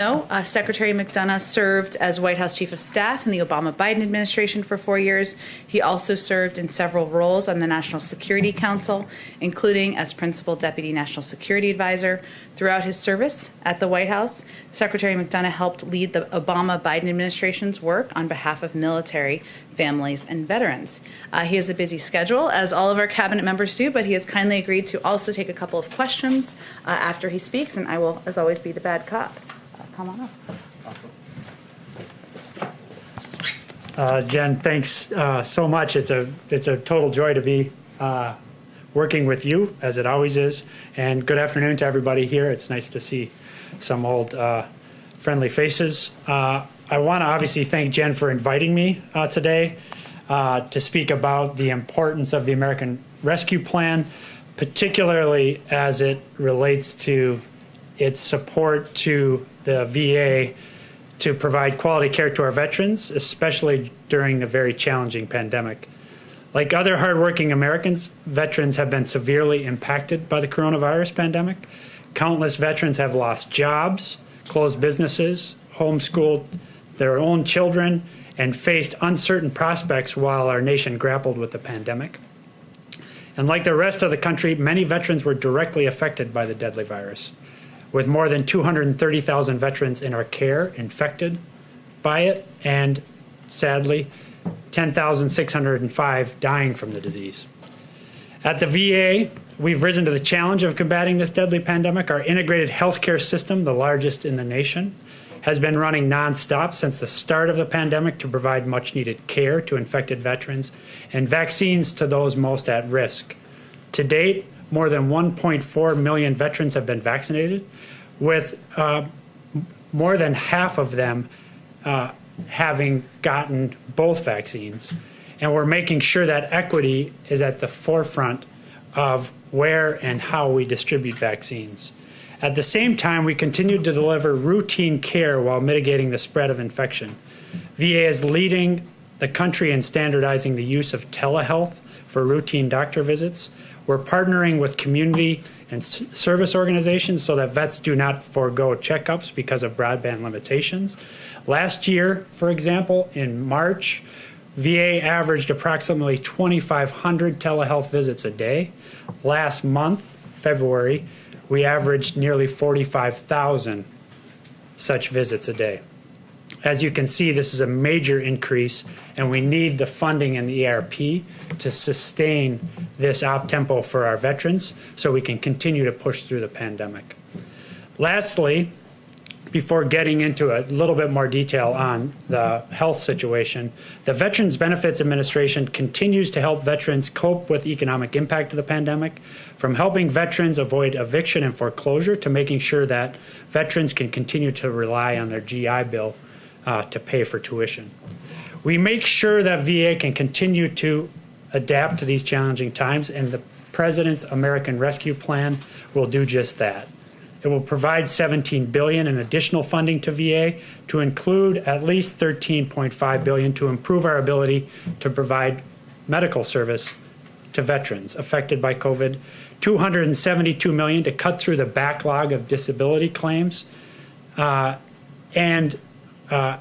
Secretary McDonough served as White House Chief of Staff in the Obama-Biden administration for 4 years. He also served in several roles on the National Security Council, including as Principal Deputy National Security Advisor. Throughout his service at the White House, Secretary McDonough helped lead the Obama-Biden administration's work on behalf of military, families, and veterans. He has a busy schedule, as all of our cabinet members do, but he has kindly agreed to also take a couple of questions after he speaks, and I will, as always, be the bad cop. Come on up. Jen, thanks so much. It's a total joy to be working with you, as it always is. And good afternoon to everybody here. It's nice to see some old friendly faces. I want to obviously thank Jen for inviting me today to speak about the importance of the American Rescue Plan, particularly as it relates to its support to the VA to provide quality care to our veterans, especially during the very challenging pandemic. Like other hardworking Americans, veterans have been severely impacted by the coronavirus pandemic. Countless veterans have lost jobs, closed businesses, homeschooled their own children, and faced uncertain prospects while our nation grappled with the pandemic. And like the rest of the country, many veterans were directly affected by the deadly virus, with more than 230,000 veterans in our care infected by it, and sadly, 10,605 dying from the disease. At the VA, we've risen to the challenge of combating this deadly pandemic. Our integrated healthcare system, the largest in the nation, has been running nonstop since the start of the pandemic to provide much-needed care to infected veterans and vaccines to those most at risk. To date, more than 1.4 million veterans have been vaccinated, with more than half of them having gotten both vaccines. And we're making sure that equity is at the forefront of where and how we distribute vaccines. At the same time, we continue to deliver routine care while mitigating the spread of infection. VA is leading the country in standardizing the use of telehealth for routine doctor visits. We're partnering with community and service organizations so that vets do not forego checkups because of broadband limitations. Last year, for example, in March, VA averaged approximately 2,500 telehealth visits a day. Last month, February, we averaged nearly 45,000 such visits a day. As you can see, this is a major increase, and we need the funding in the ARP to sustain this op-tempo for our veterans so we can continue to push through the pandemic. Lastly, before getting into a little bit more detail on the health situation, the Veterans Benefits Administration continues to help veterans cope with the economic impact of the pandemic, from helping veterans avoid eviction and foreclosure to making sure that veterans can continue to rely on their GI Bill to pay for tuition. We make sure that VA can continue to adapt to these challenging times, and the President's American Rescue Plan will do just that. It will provide $17 billion in additional funding to VA, to include at least $13.5 billion to improve our ability to provide medical service to veterans affected by COVID, $272 million to cut through the backlog of disability claims, and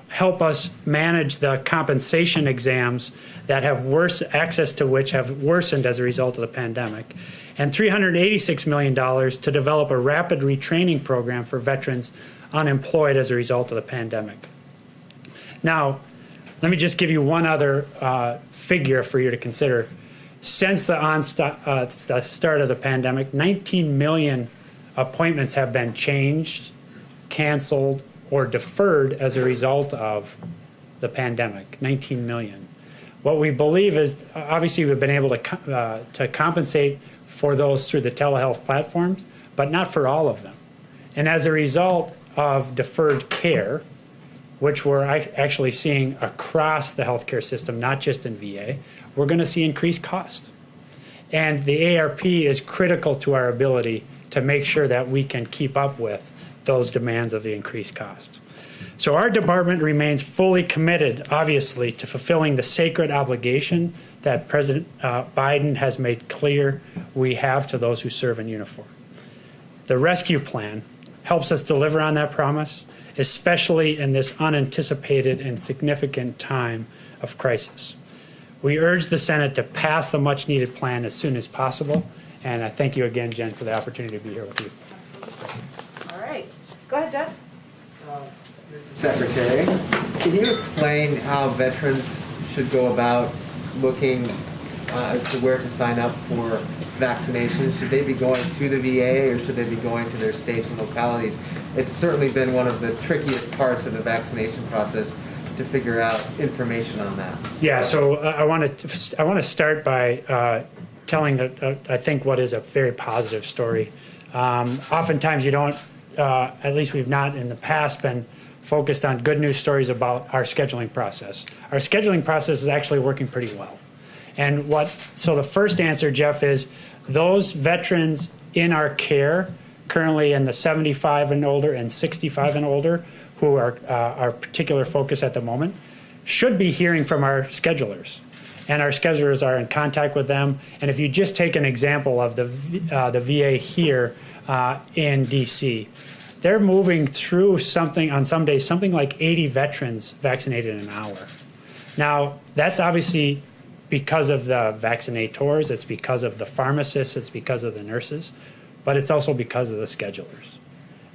help us manage the compensation exams that have access to which have worsened as a result of the pandemic, and $386 million to develop a rapid retraining program for veterans unemployed as a result of the pandemic. Now, let me just give you one other figure for you to consider. Since the start of the pandemic, 19 million appointments have been changed, canceled, or deferred as a result of the pandemic, 19 million. What we believe is, obviously, we've been able to compensate for those through the telehealth platforms, but not for all of them. And as a result of deferred care, which we're actually seeing across the healthcare system, not just in VA, we're going to see increased cost. And the ARP is critical to our ability to make sure that we can keep up with those demands of the increased cost. So our department remains fully committed, obviously, to fulfilling the sacred obligation that President Biden has made clear we have to those who serve in uniform. The rescue plan helps us deliver on that promise, especially in this unanticipated and significant time of crisis. We urge the Senate to pass the much-needed plan as soon as possible, and I thank you again, Jen, for the opportunity to be here with you. All right. Go ahead, Jeff. Secretary, can you explain how veterans should go about looking as to where to sign up for vaccination? Should they be going to the VA or should they be going to their states and localities? It's certainly been one of the trickiest parts of the vaccination process to figure out information on that. Yeah, so I want to start by telling that I think what is a very positive story. Oftentimes you don't, at least we've not in the past been focused on good news stories about our scheduling process. Our scheduling process is actually working pretty well. And so the first answer, Jeff, is those veterans in our care, currently in the 75 and older and 65 and older, who are our particular focus at the moment, should be hearing from our schedulers. And our schedulers are in contact with them. And if you just take an example of the VA here in DC, they're moving through on some days, something like 80 veterans vaccinated in an hour. Now, that's obviously because of the vaccinators, it's because of the pharmacists, it's because of the nurses, but it's also because of the schedulers.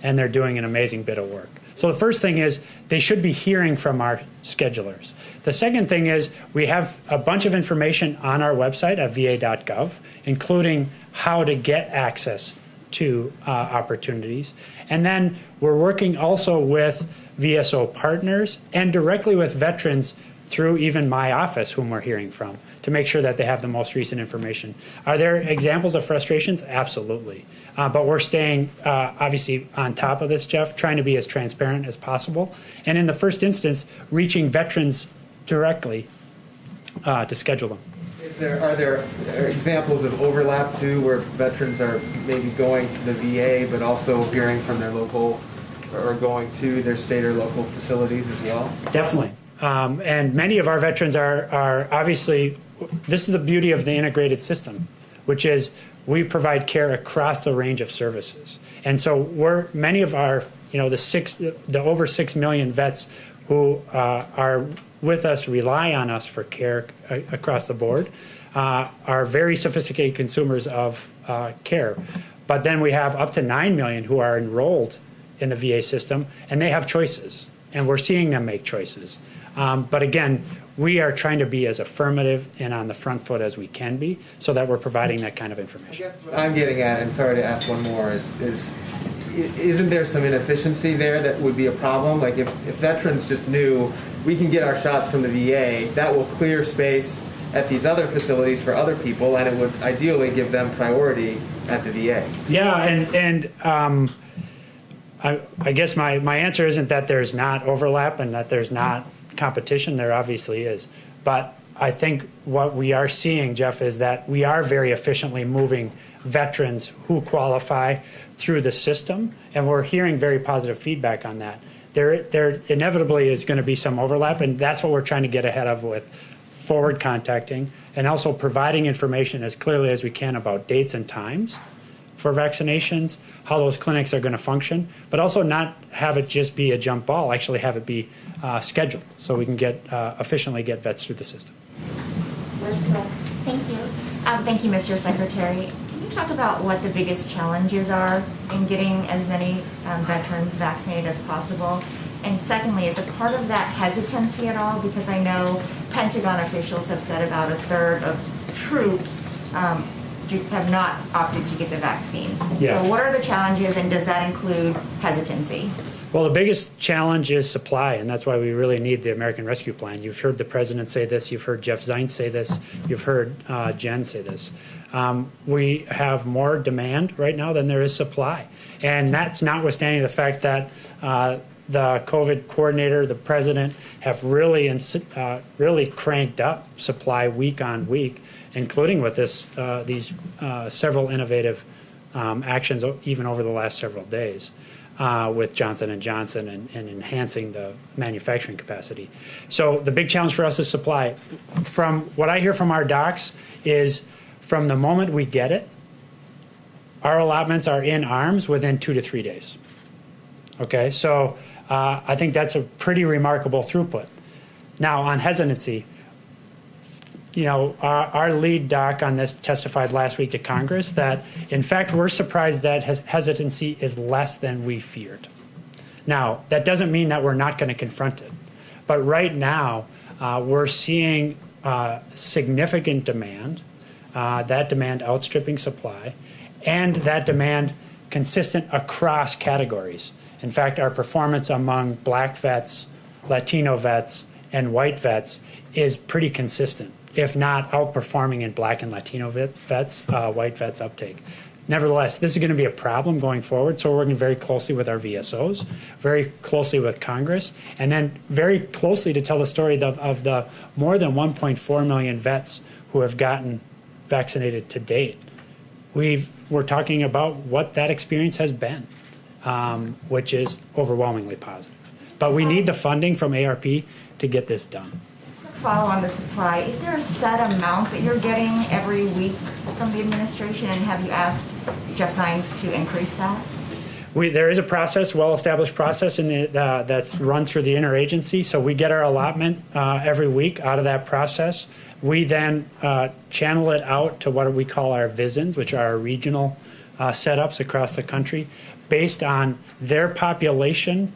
And they're doing an amazing bit of work. So the first thing is they should be hearing from our schedulers. The second thing is we have a bunch of information on our website at va.gov, including how to get access to opportunities. And then we're working also with VSO partners and directly with veterans through even my office, whom we're hearing from, to make sure that they have the most recent information. Are there examples of frustrations? Absolutely. But we're staying, obviously, on top of this, Jeff, trying to be as transparent as possible. And in the first instance, reaching veterans directly to schedule them. Are there examples of overlap, too, where veterans are maybe going to the VA but also hearing from their local or going to their state or local facilities as well? Definitely. And many of our veterans are obviously, this is the beauty of the integrated system, which is we provide care across the range of services. And so many of our, the over 6 million vets who are with us, rely on us for care across the board, are very sophisticated consumers of care. But then we have up to 9 million who are enrolled in the VA system, and they have choices, and we're seeing them make choices. But again, we are trying to be as affirmative and on the front foot as we can be so that we're providing that kind of information. I guess what I'm getting at, and sorry to ask one more, isn't there some inefficiency there that would be a problem? Like if veterans just knew we can get our shots from the VA, that will clear space at these other facilities for other people, and it would ideally give them priority at the VA. Yeah, and I guess my answer isn't that there's not overlap and that there's not competition. There obviously is. But I think what we are seeing, Jeff, is that we are very efficiently moving veterans who qualify through the system, and we're hearing very positive feedback on that. There inevitably is going to be some overlap, and that's what we're trying to get ahead of with forward contacting and also providing information as clearly as we can about dates and times for vaccinations, how those clinics are going to function, but also not have it just be a jump ball, actually have it be scheduled so we can efficiently get vets through the system. Thank you. Thank you, Mr. Secretary. Can you talk about what the biggest challenges are in getting as many veterans vaccinated as possible? And secondly, is a part of that hesitancy at all? Because I know Pentagon officials have said about a third of troops have not opted to get the vaccine. Yeah. So what are the challenges, and does that include hesitancy? Well, the biggest challenge is supply, and that's why we really need the American Rescue Plan. You've heard the president say this. You've heard Jeff Zients say this. You've heard Jen say this. We have more demand right now than there is supply, and that's notwithstanding the fact that the COVID coordinator, the president, have really cranked up supply week on week, including with these several innovative actions even over the last several days with Johnson & Johnson and enhancing the manufacturing capacity. So the big challenge for us is supply. From what I hear from our docs is from the moment we get it, our allotments are in arms within 2 to 3 days. Okay, so I think that's a pretty remarkable throughput. Now, on hesitancy, our lead doc on this testified last week to Congress that, in fact, we're surprised that hesitancy is less than we feared. Now, that doesn't mean that we're not going to confront it. But right now, we're seeing significant demand, that demand outstripping supply, and that demand consistent across categories. In fact, our performance among Black vets, Latino vets, and white vets is pretty consistent, if not outperforming in Black and Latino vets, white vets uptake. Nevertheless, this is going to be a problem going forward, so we're working very closely with our VSOs, very closely with Congress, and then very closely to tell the story of the more than 1.4 million vets who have gotten vaccinated to date. We're talking about what that experience has been, which is overwhelmingly positive. But we need the funding from ARP to get this done. Follow on the supply. Is there a set amount that you're getting every week from the administration, and have you asked Jeff Zients to increase that? There is a process, well-established process that's run through the interagency. So we get our allotment every week out of that process. We then channel it out to what we call our VISNs, which are our regional setups across the country, based on their population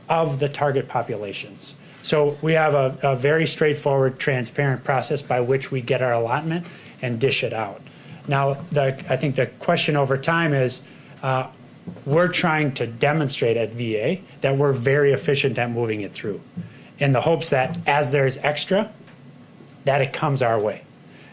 of the target populations. So we have a very straightforward, transparent process by which we get our allotment and dish it out. Now, I think the question over time is, we're trying to demonstrate at VA that we're very efficient at moving it through, in the hopes that as there's extra, that it comes our way.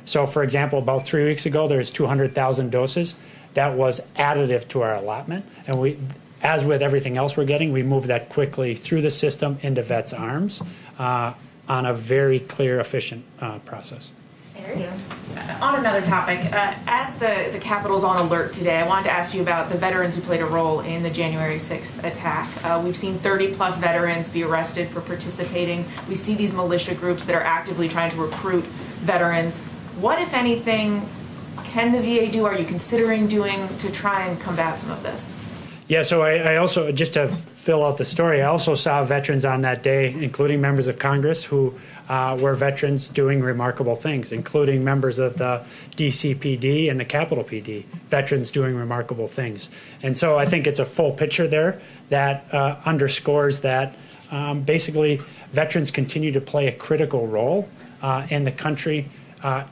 So, for example, about 3 weeks ago, there's 200,000 doses. That was additive to our allotment, and as with everything else we're getting, we move that quickly through the system into vets' arms on a very clear, efficient process. On another topic, as the Capitol's on alert today, I wanted to ask you about the veterans who played a role in the January 6th attack. We've seen 30-plus veterans be arrested for participating. We see these militia groups that are actively trying to recruit veterans. What, if anything, can the VA do? Are you considering doing to try and combat some of this? Yeah, so I also, just to fill out the story, I also saw veterans on that day, including members of Congress who were veterans doing remarkable things, including members of the DCPD and the Capitol PD, veterans doing remarkable things. And so I think it's a full picture there that underscores that basically veterans continue to play a critical role in the country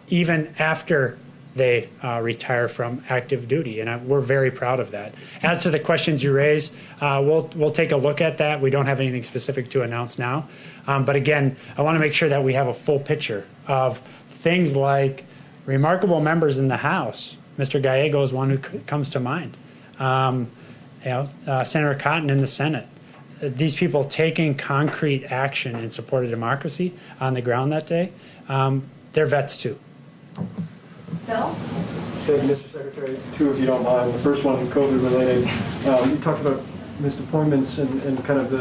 even after they retire from active duty, and we're very proud of that. As to the questions you raise, we'll take a look at that. We don't have anything specific to announce now, but again, I want to make sure that we have a full picture of things like remarkable members in the House. Mr. Gallego is one who comes to mind. Senator Cotton in the Senate. These people taking concrete action in support of democracy on the ground that day, they're vets too. Bill? Mr. Secretary, two if you don't mind. The first one, COVID related. You talked about missed appointments and kind of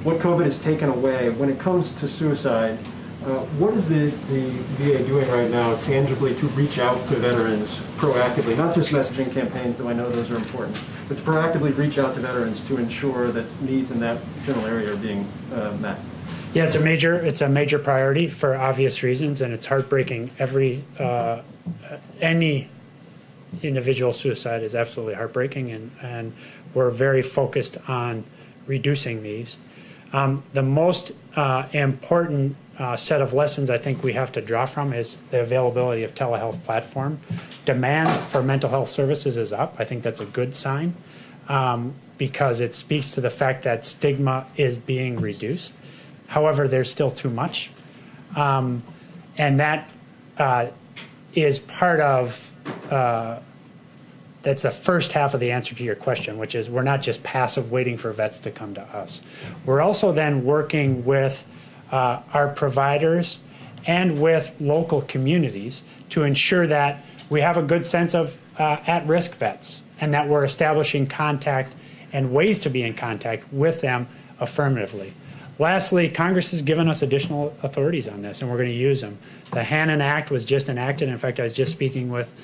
what COVID has taken away. When it comes to suicide, what is the VA doing right now tangibly to reach out to veterans proactively, not just messaging campaigns, though I know those are important, but to proactively reach out to veterans to ensure that needs in that general area are being met? Yeah, it's a major priority for obvious reasons, and it's heartbreaking. Any individual suicide is absolutely heartbreaking, and we're very focused on reducing these. The most important set of lessons I think we have to draw from is the availability of telehealth platform. Demand for mental health services is up. I think that's a good sign because it speaks to the fact that stigma is being reduced. However, there's still too much, and that is part of that's the first half of the answer to your question, which is we're not just passive waiting for vets to come to us. We're also then working with our providers and with local communities to ensure that we have a good sense of at-risk vets and that we're establishing contact and ways to be in contact with them affirmatively. Lastly, Congress has given us additional authorities on this, and we're going to use them. The Hannon Act was just enacted. In fact, I was just speaking with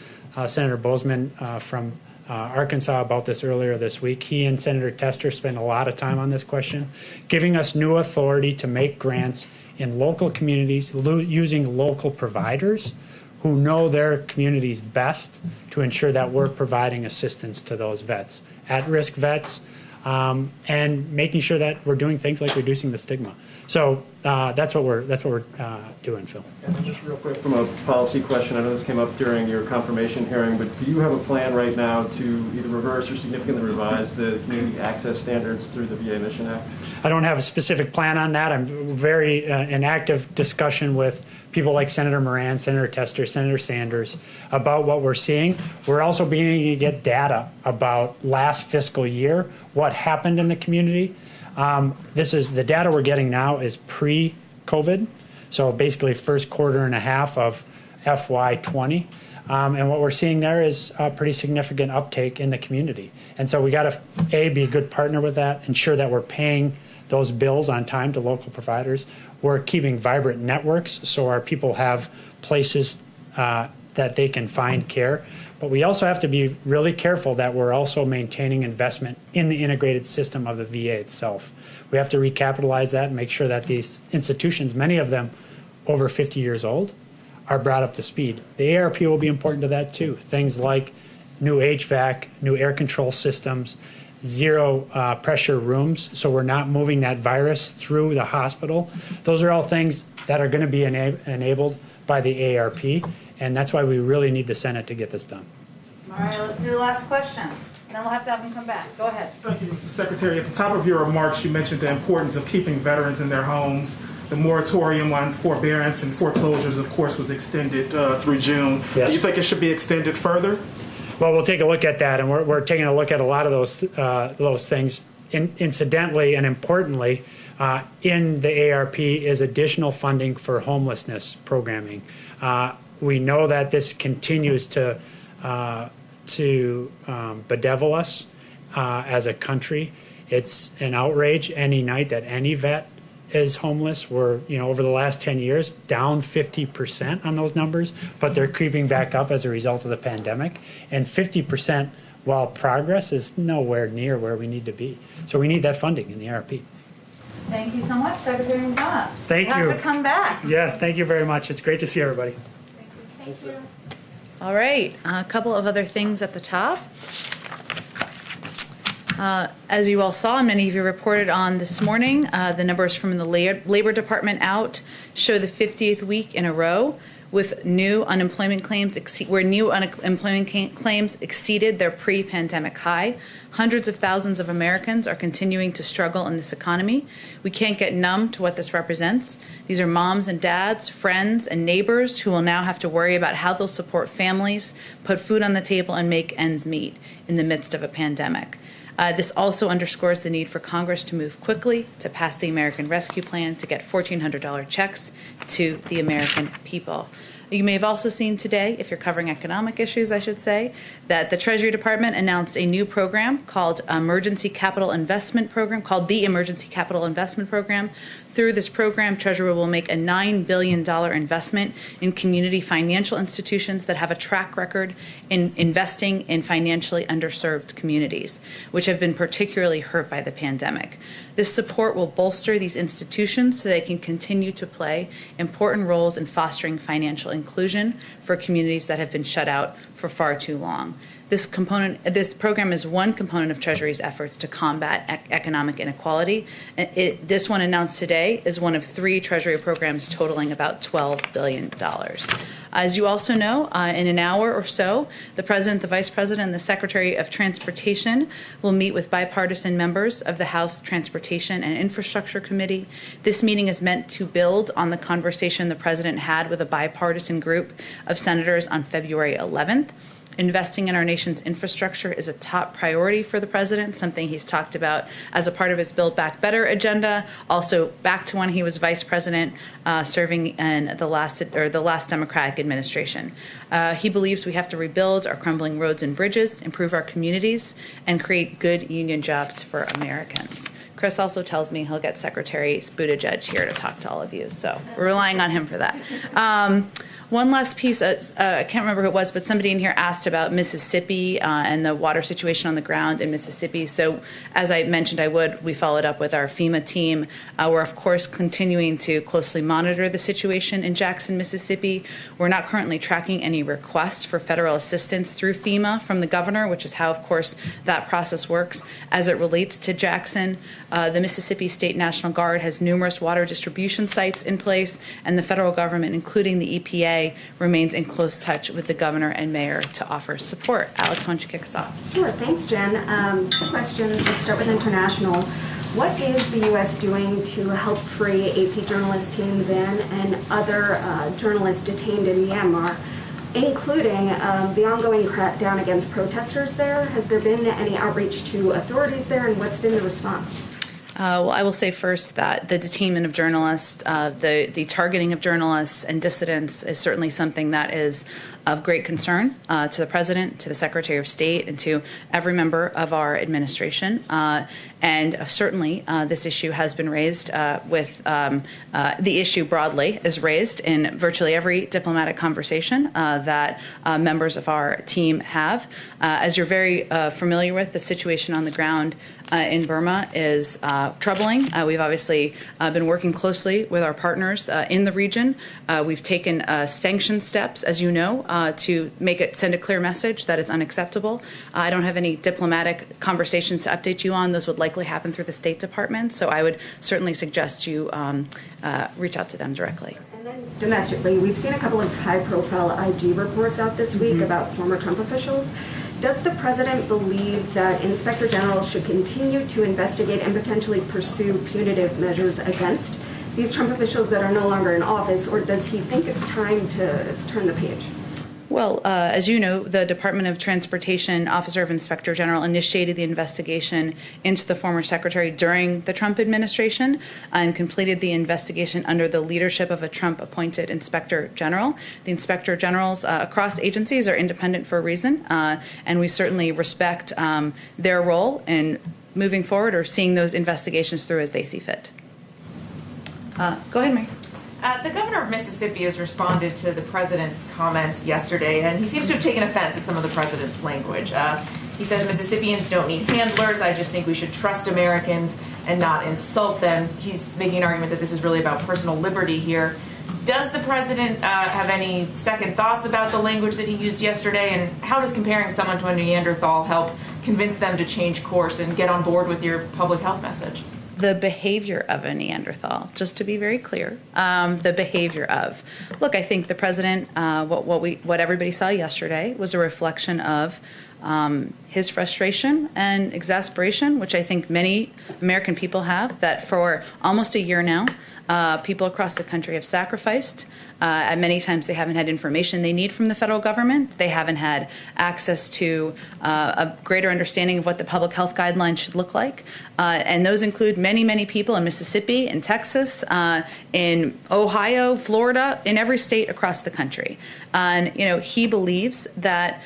Senator Bozeman from Arkansas about this earlier this week. He and Senator Tester spent a lot of time on this question, giving us new authority to make grants in local communities using local providers who know their communities best to ensure that we're providing assistance to those vets, at-risk vets, and making sure that we're doing things like reducing the stigma. So that's what we're doing, Phil. And just real quick, from a policy question, I know this came up during your confirmation hearing, but do you have a plan right now to either reverse or significantly revise the community access standards through the VA Mission Act? I don't have a specific plan on that. I'm very in active discussion with people like Senator Moran, Senator Tester, Senator Sanders about what we're seeing. We're also beginning to get data about last fiscal year, what happened in the community. This is the data we're getting now is pre-COVID, so basically first quarter and a half of FY20. And what we're seeing there is a pretty significant uptake in the community. And so we got to, A, be a good partner with that, ensure that we're paying those bills on time to local providers. We're keeping vibrant networks so our people have places that they can find care. But we also have to be really careful that we're also maintaining investment in the integrated system of the VA itself. We have to recapitalize that and make sure that these institutions, many of them over 50 years old, are brought up to speed. The ARP will be important to that too. Things like new HVAC, new air control systems, zero pressure rooms, so we're not moving that virus through the hospital. Those are all things that are going to be enabled by the ARP, and that's why we really need the Senate to get this done. All right, let's do the last question. Then we'll have to have him come back. Go ahead. Thank you, Mr. Secretary. At the top of your remarks, you mentioned the importance of keeping veterans in their homes. The moratorium on forbearance and foreclosures, of course, was extended through June. Yes. Do you think it should be extended further? Well, we'll take a look at that, and we're taking a look at a lot of those things. Incidentally and importantly, in the ARP is additional funding for homelessness programming. We know that this continues to bedevil us as a country. It's an outrage any night that any vet is homeless. We're, over the last 10 years, down 50% on those numbers, but they're creeping back up as a result of the pandemic. And 50%, while progress, is nowhere near where we need to be. So we need that funding in the ARP. Thank you so much, Secretary McDonough. Thank you. Have to come back. Yeah, thank you very much. It's great to see everybody. Thank you. All right, a couple of other things at the top. As you all saw, and many of you reported on this morning, the numbers from the Labor Department out show the 50th week in a row with new unemployment claims claims exceeded their pre-pandemic high. Hundreds of thousands of Americans are continuing to struggle in this economy. We can't get numb to what this represents. These are moms and dads, friends and neighbors who will now have to worry about how they'll support families, put food on the table, and make ends meet in the midst of a pandemic. This also underscores the need for Congress to move quickly to pass the American Rescue Plan to get $1,400 checks to the American people. You may have also seen today, if you're covering economic issues, I should say, that the Treasury Department announced a new program called the Emergency Capital Investment Program. Through this program, Treasury will make a $9 billion investment in community financial institutions that have a track record in investing in financially underserved communities, which have been particularly hurt by the pandemic. This support will bolster these institutions so they can continue to play important roles in fostering financial inclusion for communities that have been shut out for far too long. This program is one component of Treasury's efforts to combat economic inequality. This one announced today is one of 3 Treasury programs totaling about $12 billion. As you also know, in an hour or so, the President, the Vice President, and the Secretary of Transportation will meet with bipartisan members of the House Transportation and Infrastructure Committee. This meeting is meant to build on the conversation the President had with a bipartisan group of senators on February 11th. Investing in our nation's infrastructure is a top priority for the President, something he's talked about as a part of his Build Back Better agenda, also back to when he was Vice President, serving in the last Democratic administration. He believes we have to rebuild our crumbling roads and bridges, improve our communities, and create good union jobs for Americans. Chris also tells me he'll get Secretary Buttigieg here to talk to all of you, so we're relying on him for that. One last piece, I can't remember who it was, but somebody in here asked about Mississippi and the water situation on the ground in Mississippi. So as I mentioned we followed up with our FEMA team. We're, of course, continuing to closely monitor the situation in Jackson, Mississippi. We're not currently tracking any requests for federal assistance through FEMA from the governor, which is how, of course, that process works as it relates to Jackson. The Mississippi State National Guard has numerous water distribution sites in place, and the federal government, including the EPA, remains in close touch with the governor and mayor to offer support. Alex, why don't you kick us off? Sure. Thanks, Jen. Two questions. Let's start with international. What is the U.S. doing to help free AP journalist Tin Zin and other journalists detained in Myanmar, including the ongoing crackdown against protesters there? Has there been any outreach to authorities there, and what's been the response? Well, I will say first that the detainment of journalists, the targeting of journalists and dissidents is certainly something that is of great concern to the President, to the Secretary of State, and to every member of our administration. And certainly this issue has been raised the issue broadly is raised in virtually every diplomatic conversation that members of our team have. As you're very familiar with, the situation on the ground in Burma is troubling. We've obviously been working closely with our partners in the region. We've taken sanction steps, as you know, to send a clear message that it's unacceptable. I don't have any diplomatic conversations to update you on. Those would likely happen through the State Department, so I would certainly suggest you reach out to them directly. And then domestically, we've seen a couple of high-profile IG reports out this week about former Trump officials. Does the president believe that inspector generals should continue to investigate and potentially pursue punitive measures against these Trump officials that are no longer in office, or does he think it's time to turn the page? Well, as you know, the Department of Transportation Officer of Inspector General initiated the investigation into the former secretary during the Trump administration and completed the investigation under the leadership of a Trump-appointed Inspector General. The Inspector Generals across agencies are independent for a reason, and we certainly respect their role in moving forward or seeing those investigations through as they see fit. Go ahead, Mary. The governor of Mississippi has responded to the president's comments yesterday, and he seems to have taken offense at some of the president's language. He says Mississippians don't need handlers. I just think we should trust Americans and not insult them. He's making an argument that this is really about personal liberty here. Does the president have any second thoughts about the language that he used yesterday, and how does comparing someone to a Neanderthal help convince them to change course and get on board with your public health message? The behavior of a Neanderthal, just to be very clear, the behavior of. Look, I think the president, what everybody saw yesterday was a reflection of his frustration and exasperation, which I think many American people have, that for almost a year now, people across the country have sacrificed. And many times they haven't had information they need from the federal government. They haven't had access to a greater understanding of what the public health guidelines should look like. And those include many, many people in Mississippi, in Texas, in Ohio, Florida, in every state across the country. And, he believes that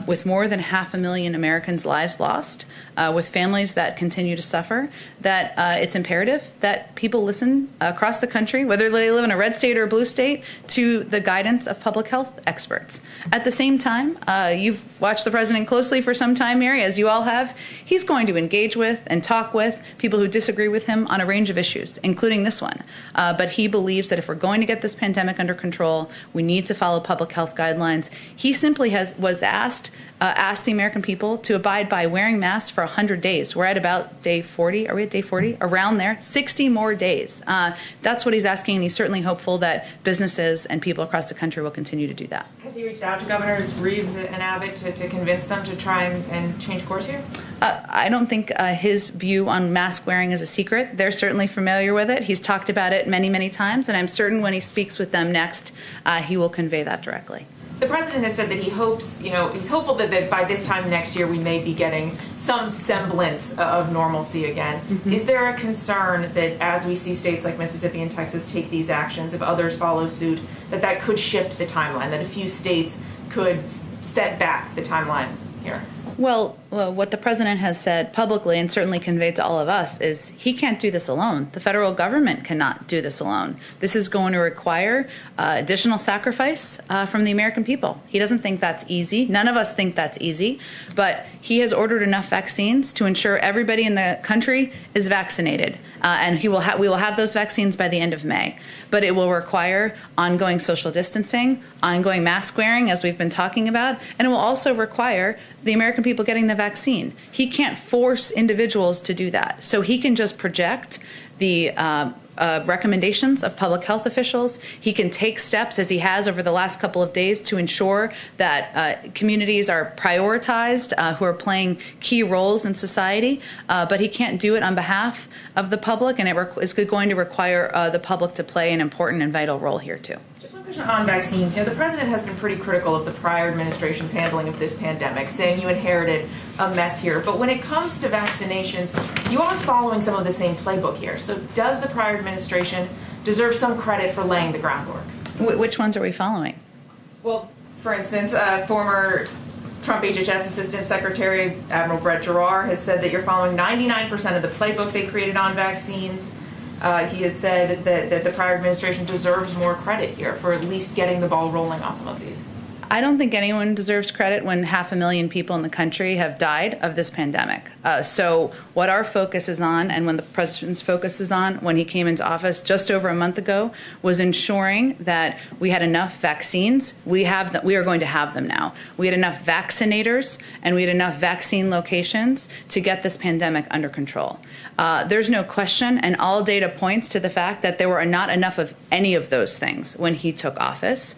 with more than 500,000 Americans' lives lost, with families that continue to suffer, that it's imperative that people listen across the country, whether they live in a red state or a blue state, to the guidance of public health experts. At the same time, you've watched the president closely for some time, Mary, as you all have. He's going to engage with and talk with people who disagree with him on a range of issues, including this one. But he believes that if we're going to get this pandemic under control, we need to follow public health guidelines. He simply was asked the American people to abide by wearing masks for 100 days. We're at about day 40. Are we at day 40? Around there. 60 more days. That's what he's asking, and he's certainly hopeful that businesses and people across the country will continue to do that. Has he reached out to Governors Reeves and Abbott to convince them to try and change course here? I don't think his view on mask wearing is a secret. They're certainly familiar with it. He's talked about it many, many times, and I'm certain when he speaks with them next, he will convey that directly. The president has said that he hopes, he's hopeful that by this time next year we may be getting some semblance of normalcy again. Mm-hmm. Is there a concern that as we see states like Mississippi and Texas take these actions, if others follow suit, that could shift the timeline, that a few states could set back the timeline here? Well, Well, what the president has said publicly and certainly conveyed to all of us is he can't do this alone. The federal government cannot do this alone. This is going to require additional sacrifice from the American people. He doesn't think that's easy. None of us think that's easy. But he has ordered enough vaccines to ensure everybody in the country is vaccinated. And we will have those vaccines by the end of May. But it will require ongoing social distancing, ongoing mask wearing, as we've been talking about, and it will also require the American people getting the vaccine. He can't force individuals to do that. So he can just project the recommendations of public health officials. He can take steps, as he has over the last couple of days, to ensure that communities are prioritized who are playing key roles in society. But he can't do it on behalf of the public, and it is going to require the public to play an important and vital role here, too. Just one question on vaccines. The president has been pretty critical of the prior administration's handling of this pandemic, saying you inherited a mess here. But when it comes to vaccinations, you are following some of the same playbook here. So does the prior administration deserve some credit for laying the groundwork? Which ones are we following? Well, for instance, former Trump HHS Assistant Secretary Admiral Brett Giroir has said that you're following 99% of the playbook they created on vaccines. He has said that the prior administration deserves more credit here for at least getting the ball rolling on some of these. I don't think anyone deserves credit when 500,000 people in the country have died of this pandemic. So what our focus is on, and when the president's focus is on when he came into office just over a month ago, was ensuring that we had enough vaccines. We are going to have them now. We had enough vaccinators and we had enough vaccine locations to get this pandemic under control. There's no question, and all data points to the fact that there were not enough of any of those things when he took office.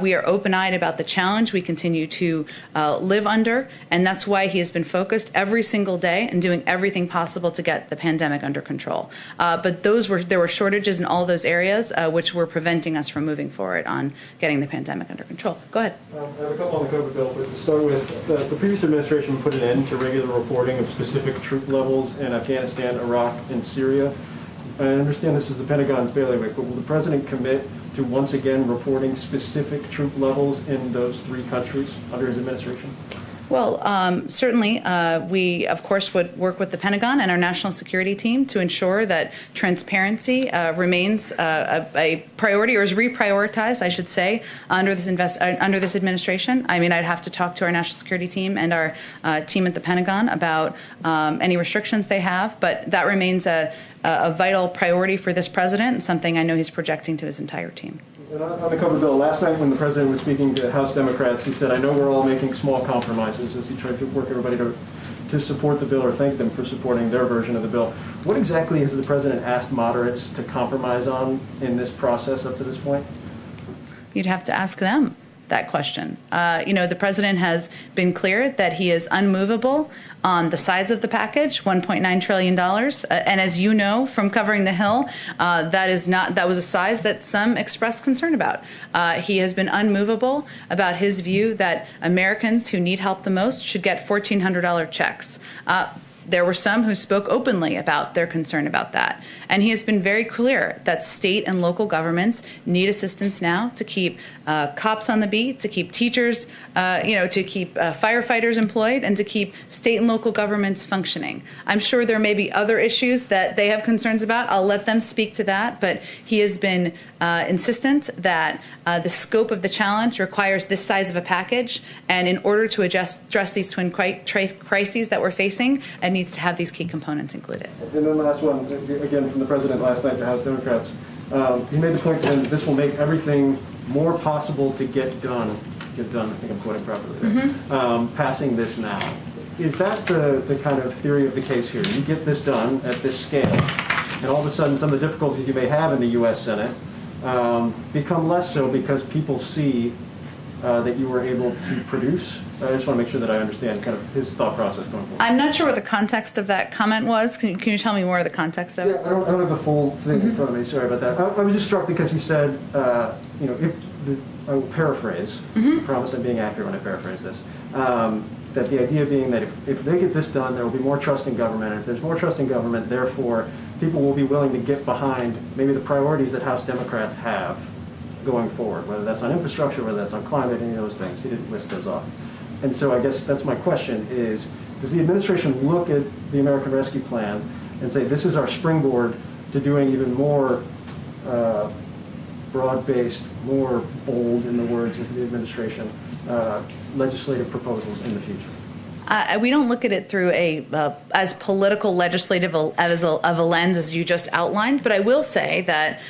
We are open-eyed about the challenge we continue to live under, and that's why he has been focused every single day and doing everything possible to get the pandemic under control. But there were shortages in all those areas which were preventing us from moving forward on getting the pandemic under control. Go ahead. I have a couple on the COVID bill, but to start with, the previous administration put an end to regular reporting of specific troop levels in Afghanistan, Iraq, and Syria. I understand this is the Pentagon's bailiwick, but will the president commit to once again reporting specific troop levels in those three countries under his administration? Well, certainly, we, of course, would work with the Pentagon and our national security team to ensure that transparency remains a priority, or is reprioritized, I should say, under this administration. I mean, I'd have to talk to our national security team and our team at the Pentagon about any restrictions they have, but that remains a vital priority for this president, and something I know he's projecting to his entire team. And on the COVID bill, last night when the president was speaking to House Democrats, he said, I know we're all making small compromises, as he tried to work everybody to support the bill or thank them for supporting their version of the bill. What exactly has the president asked moderates to compromise on in this process up to this point? You'd have to ask them that question. The president has been clear that he is unmovable on the size of the package, $1.9 trillion. And as you know from covering the Hill, that was a size that some expressed concern about. He has been unmovable about his view that Americans who need help the most should get $1,400 checks. There were some who spoke openly about their concern about that. And he has been very clear that state and local governments need assistance now to keep cops on the beat, to keep teachers, to keep firefighters employed, and to keep state and local governments functioning. I'm sure there may be other issues that they have concerns about. I'll let them speak to that. But he has been insistent that the scope of the challenge requires this size of a package. And in order to address these twin crises that we're facing, it needs to have these key components included. And then the last one, again, from the president last night to House Democrats. He made the point to him that this will make everything more possible to get done. I think I'm quoting properly there. Passing this now. Is that the kind of theory of the case here? You get this done at this scale, and all of a sudden some of the difficulties you may have in the U.S. Senate become less so because people see that you were able to produce. I just want to make sure that I understand kind of his thought process going forward. I'm not sure what the context of that comment was. Can you tell me more of the context of it? I don't have the full thing in front of me. Sorry about that. I was just struck because he said, I will paraphrase. I promise I'm being accurate when I paraphrase this. That the idea being that if they get this done, there will be more trust in government. And if there's more trust in government, therefore, people will be willing to get behind maybe the priorities that House Democrats have going forward, whether that's on infrastructure, whether that's on climate, any of those things. He didn't list those off. And so I guess that's my question is, Does the administration look at the American Rescue Plan and say, this is our springboard to doing even more broad-based, more bold, in the words of the administration, legislative proposals in the future? We don't look at it through as political legislative of a lens as you just outlined, but I will say that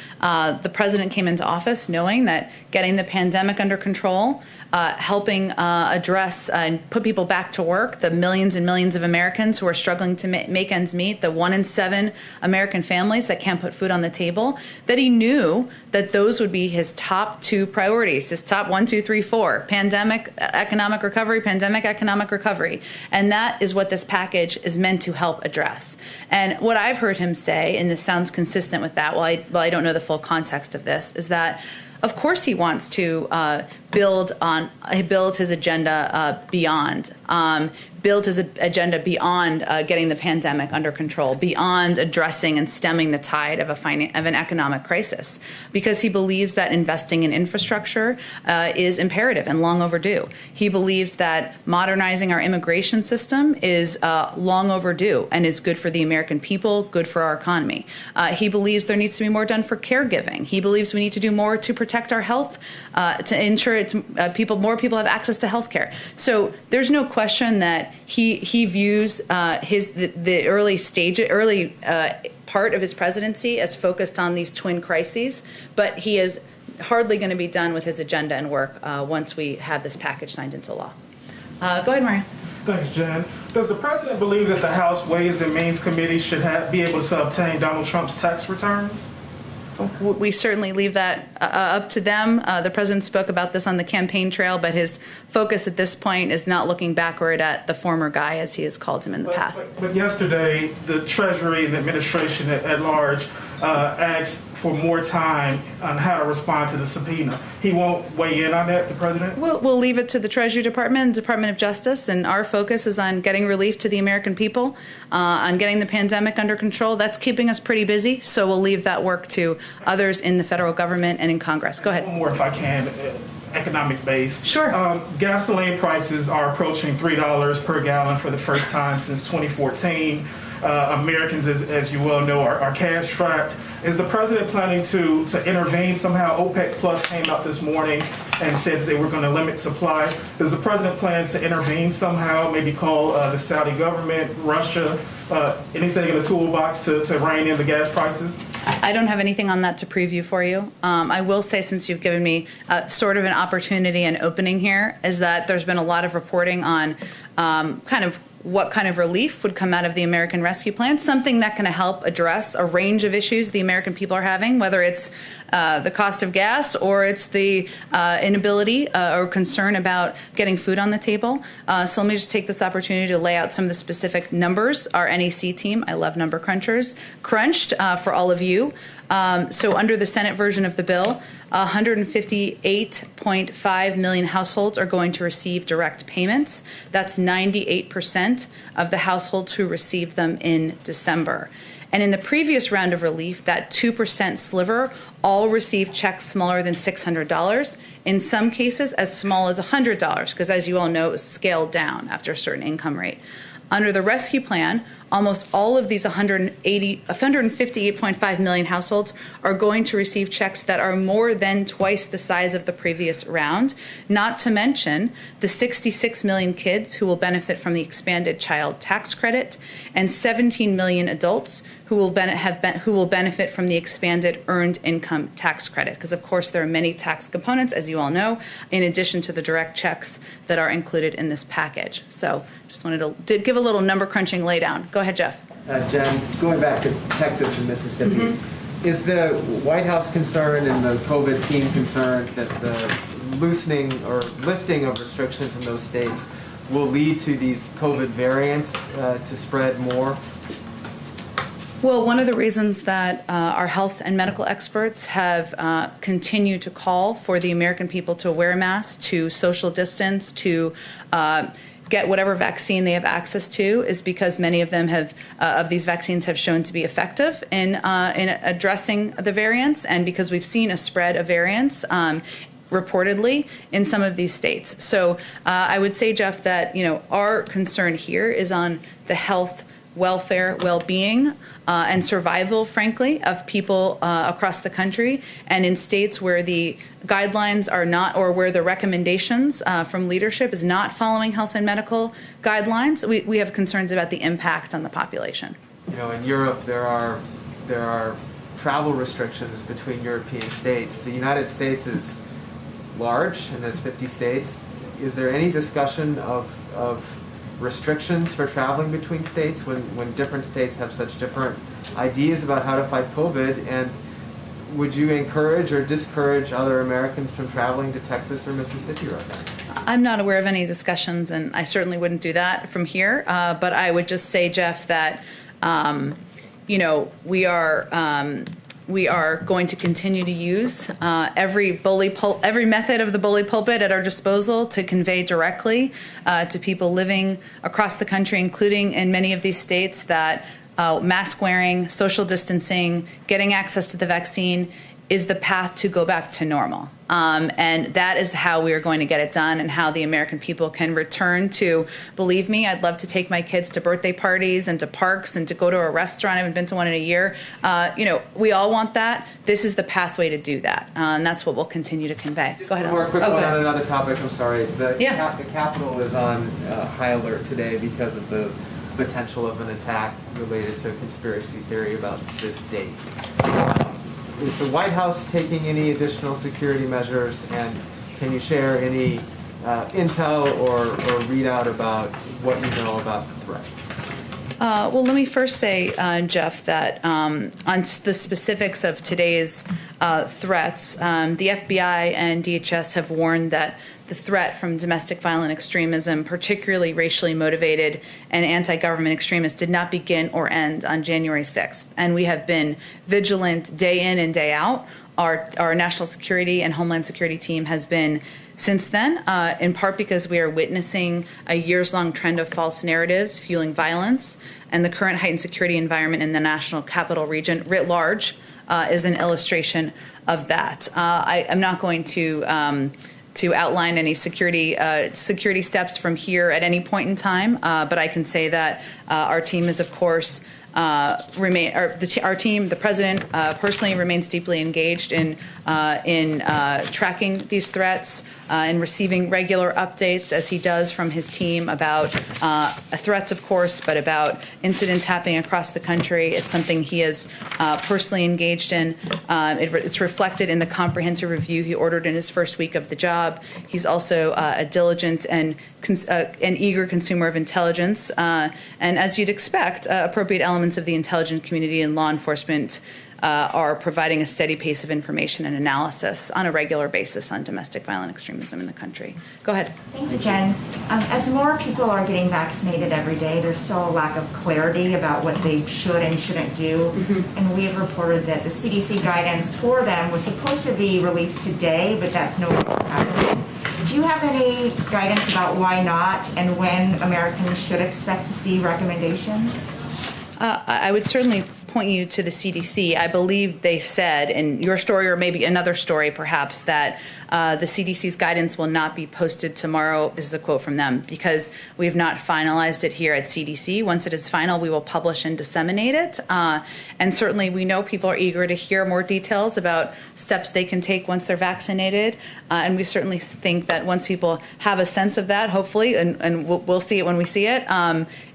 the president came into office knowing that getting the pandemic under control, helping address and put people back to work, the millions and millions of Americans who are struggling to make ends meet, the 1 in 7 American families that can't put food on the table, that he knew that those would be his top 2 priorities, his top 1, 2, 3, 4, pandemic, economic recovery, pandemic, economic recovery. And that is what this package is meant to help address. And what I've heard him say, and this sounds consistent with that, while I don't know the full context of this, is that of course he wants to build his agenda beyond getting the pandemic under control, beyond addressing and stemming the tide of an economic crisis, because he believes that investing in infrastructure is imperative and long overdue. He believes that modernizing our immigration system is long overdue and is good for the American people, good for our economy. He believes there needs to be more done for caregiving. He believes we need to do more to protect our health, to ensure more people have access to health care. So there's no question that he views the early part of his presidency as focused on these twin crises, but he is hardly going to be done with his agenda and work once we have this package signed into law. Go ahead, Maria. Thanks, Jen. Does the president believe that the House Ways and Means Committee should be able to obtain Donald Trump's tax returns? We certainly leave that up to them. The president spoke about this on the campaign trail, but his focus at this point is not looking backward at the former guy, as he has called him in the past. But yesterday, the Treasury and the administration at large asked for more time on how to respond to the subpoena. He won't weigh in on that, the president? We'll leave it to the Treasury Department and Department of Justice, and our focus is on getting relief to the American people, on getting the pandemic under control. That's keeping us pretty busy, so we'll leave that work to others in the federal government and in Congress. Go ahead. One more, if I can, economic base. Sure. Gasoline prices are approaching $3 per gallon for the first time since 2014. Americans, as you well know, are cash strapped. Is the president planning to intervene somehow? OPEC Plus came out this morning and said that they were going to limit supply. Does the president plan to intervene somehow, maybe call the Saudi government, Russia, anything in the toolbox to rein in the gas prices? I don't have anything on that to preview for you. I will say, since you've given me sort of an opportunity and opening here, is that there's been a lot of reporting on what kind of relief would come out of the American Rescue Plan, something that can help address a range of issues the American people are having, whether it's the cost of gas or it's the inability or concern about getting food on the table. So let me just take this opportunity to lay out some of the specific numbers our NEC team, I love number crunchers, crunched for all of you. So under the Senate version of the bill, 158.5 million households are going to receive direct payments. That's 98% of the households who received them in December. And in the previous round of relief, that 2% sliver all received checks smaller than $600, in some cases as small as $100, because as you all know, it was scaled down after a certain income rate. Under the rescue plan, almost all of these 158.5 million households are going to receive checks that are more than twice the size of the previous round, not to mention the 66 million kids who will benefit from the expanded child tax credit and 17 million adults who will benefit from the expanded earned income tax credit. Because, of course, there are many tax components, as you all know, in addition to the direct checks that are included in this package. So just wanted to give a little number crunching laydown. Go ahead, Jeff. Jen, going back to Texas and Mississippi, is the White House concerned and the COVID team concerned that the loosening or lifting of restrictions in those states will lead to these COVID variants to spread more? Well, one of the reasons that our health and medical experts have continued to call for the American people to wear masks, to social distance, to get whatever vaccine they have access to, is because many of them of these vaccines have shown to be effective in addressing the variants, and because we've seen a spread of variants. reportedly in some of these states. So I would say, Jeff, that our concern here is on the health, welfare, well-being, and survival, frankly, of people across the country. And in states where the guidelines are not, or where the recommendations from leadership is not following health and medical guidelines, we have concerns about the impact on the population. In Europe, there are travel restrictions between European states. The United States is large, and there's 50 states. Is there any discussion of restrictions for traveling between states when different states have such different ideas about how to fight COVID? And would you encourage or discourage other Americans from traveling to Texas or Mississippi right now? I'm not aware of any discussions, and I certainly wouldn't do that from here. But I would just say, Jeff, that we are going to continue to use every method of the bully pulpit at our disposal to convey directly to people living across the country, including in many of these states, that mask wearing, social distancing, getting access to the vaccine is the path to go back to normal. And that is how we are going to get it done, and how the American people can return to, believe me, I'd love to take my kids to birthday parties and to parks and to go to a restaurant. I haven't been to one in a year. We all want that. This is the pathway to do that. And that's what we'll continue to convey. Go ahead. One more quick one on another topic. I'm sorry. The Capitol is on high alert today because of the potential of an attack related to a conspiracy theory about this date. Is the White House taking any additional security measures, and can you share any intel or readout about what you know about the threat? Well, let me first say, Jeff, that on the specifics of today's threats, the FBI and DHS have warned that the threat from domestic violent extremism, particularly racially motivated and anti-government extremists, did not begin or end on January 6th. And we have been vigilant day in and day out. Our national security and homeland security team has been since then, in part because we are witnessing a years-long trend of false narratives fueling violence, and the current heightened security environment in the national capital region writ large is an illustration of that. I'm not going to outline any security steps from here at any point in time, but I can say that our team is, of course, our team, the president personally remains deeply engaged in tracking these threats and receiving regular updates, as he does from his team, about threats, of course, but about incidents happening across the country. It's something he is personally engaged in. It's reflected in the comprehensive review he ordered in his first week of the job. He's also a diligent and eager consumer of intelligence, and as you'd expect, appropriate elements of the intelligence community and law enforcement are providing a steady pace of information and analysis on a regular basis on domestic violent extremism in the country. Go ahead. Thank you, Jen. As more people are getting vaccinated every day, there's still a lack of clarity about what they should and shouldn't do. Mm-hmm. And we have reported that the CDC guidance for them was supposed to be released today, but that's no longer happening. Do you have any guidance about why not, and when Americans should expect to see recommendations? I would certainly point you to the CDC. I believe they said in your story, or maybe another story perhaps, that the CDC's guidance will not be posted tomorrow. This is a quote from them, because we have not finalized it here at CDC. Once it is final, we will publish and disseminate it. And certainly we know people are eager to hear more details about steps they can take once they're vaccinated. And we certainly think that once people have a sense of that, hopefully, and we'll see it when we see it,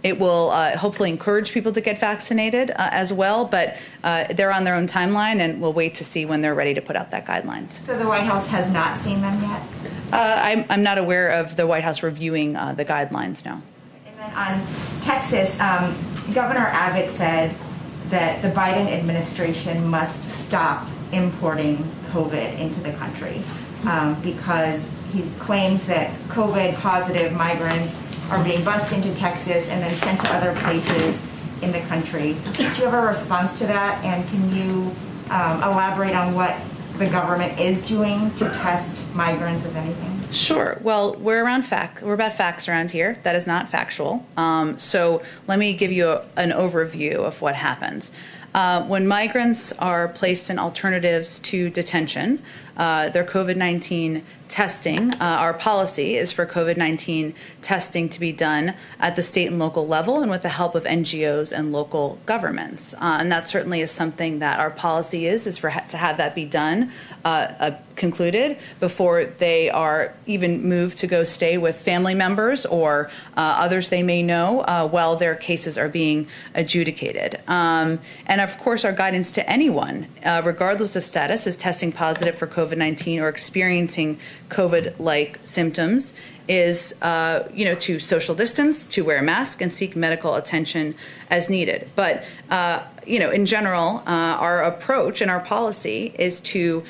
it will hopefully encourage people to get vaccinated as well. But they're on their own timeline, and we'll wait to see when they're ready to put out that guidelines. So the White House has not seen them yet? I'm not aware of the White House reviewing the guidelines, no. And then on Texas, Governor Abbott said that the Biden administration must stop importing COVID into the country because he claims that COVID positive migrants are being bused into Texas and then sent to other places in the country. Do you have a response to that? And can you elaborate on what the government is doing to test migrants, if anything? Sure. Well, we're about facts around here. That is not factual. So let me give you an overview of what happens. When migrants are placed in alternatives to detention, their COVID-19 testing, our policy is for COVID-19 testing to be done at the state and local level and with the help of NGOs and local governments. And that certainly is something that our policy is to have that be done, concluded before they are even moved to go stay with family members or others they may know while their cases are being adjudicated. And of course, our guidance to anyone, regardless of status, is testing positive for COVID-19 or experiencing COVID-like symptoms is, to social distance, to wear a mask, and seek medical attention as needed. But, in general, our approach and our policy is to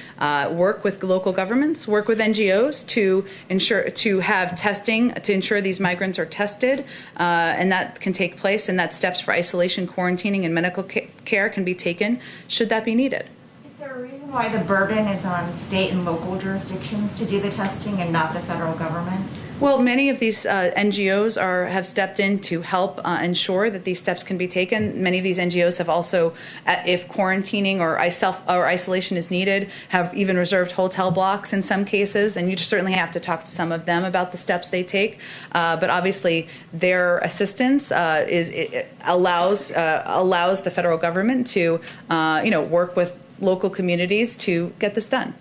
work with local governments, work with NGOs to have testing to ensure these migrants are tested, and that can take place, and that steps for isolation, quarantining, and medical care can be taken should that be needed. Is there a reason why the burden is on state and local jurisdictions to do the testing and not the federal government? Well, many of these NGOs have stepped in to help ensure that these steps can be taken. Many of these NGOs have also, if quarantining or isolation is needed, have even reserved hotel blocks in some cases, and you certainly have to talk to some of them about the steps they take. But obviously, their assistance allows the federal government to, work with local communities to get this done.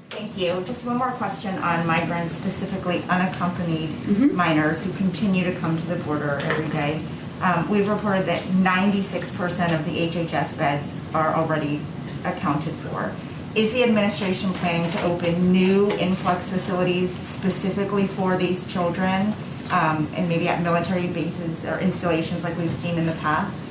Thank you. Just one more question on migrants, specifically unaccompanied minors who continue to come to the border every day. We've reported that 96% of the HHS beds are already accounted for. Is the administration planning to open new influx facilities specifically for these children, and maybe at military bases or installations like we've seen in the past?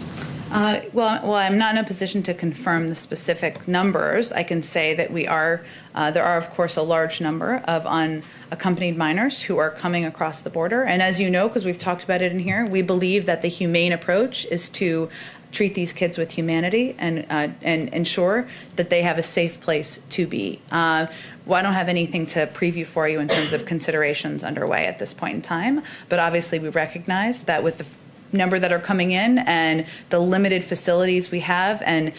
Well, I'm not in a position to confirm the specific numbers. I can say that there are, of course, a large number of unaccompanied minors who are coming across the border. And as you know, because we've talked about it in here, we believe that the humane approach is to treat these kids with humanity and ensure that they have a safe place to be. Well, I don't have anything to preview for you in terms of considerations underway at this point in time, but obviously we recognize that with the number that are coming in and the limited facilities we have and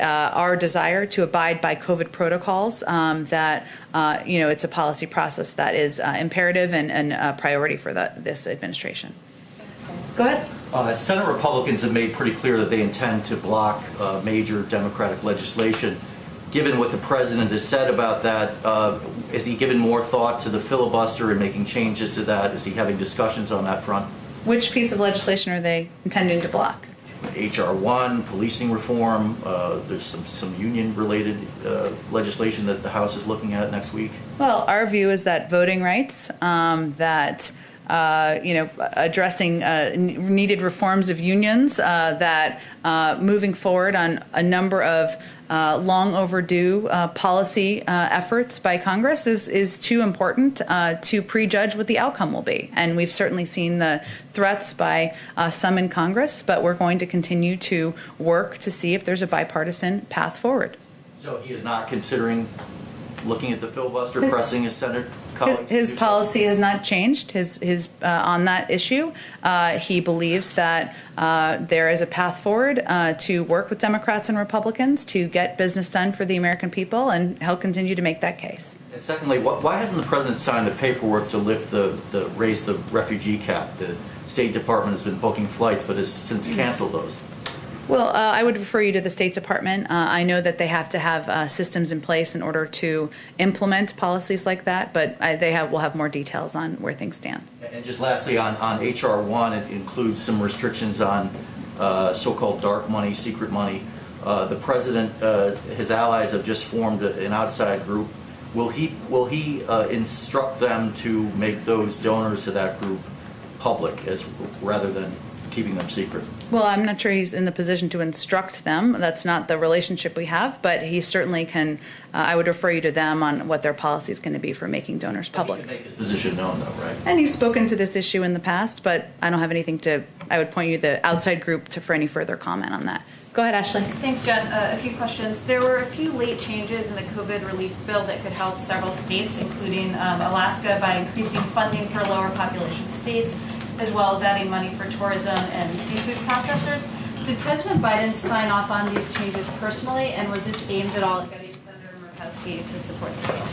our desire to abide by COVID protocols, that it's a policy process that is imperative and a priority for this administration. Go ahead. Senate Republicans have made pretty clear that they intend to block major Democratic legislation. Given what the president has said about that, has he given more thought to the filibuster and making changes to that? Is he having discussions on that front? Which piece of legislation are they intending to block? H.R. 1, policing reform. There's some union-related legislation that the House is looking at next week. Well, our view is that voting rights, addressing needed reforms of unions, that moving forward on a number of long overdue policy efforts by Congress is too important to prejudge what the outcome will be. And we've certainly seen the threats by some in Congress, but we're going to continue to work to see if there's a bipartisan path forward. So he is not considering looking at the filibuster, pressing his Senate colleagues? His policy has not changed. His on that issue, he believes that there is a path forward to work with Democrats and Republicans to get business done for the American people, and he'll continue to make that case. And secondly, why hasn't the president signed the paperwork to lift raise the refugee cap? The State Department has been booking flights, but has since canceled those. Well, I would refer you to the State Department. I know that they have to have systems in place in order to implement policies like that, but will have more details on where things stand. And just lastly, on H.R. 1, it includes some restrictions on so-called dark money, secret money. The president, his allies have just formed an outside group. Will he instruct them to make those donors to that group public rather than keeping them secret? Well, I'm not sure he's in the position to instruct them. That's not the relationship we have, but he certainly can. I would refer you to them on what their policy is going to be for making donors public. He can make his position known, though, right? And he's spoken to this issue in the past, but I don't have anything I would point you to the outside group for any further comment on that. Go ahead, Ashley. Thanks, Jen. A few questions. There were a few late changes in the COVID relief bill that could help several states, including Alaska, by increasing funding for lower population states, as well as adding money for tourism and seafood processors. Did President Biden sign off on these changes personally, and was this aimed at all at getting Senator Murkowski to support the bill?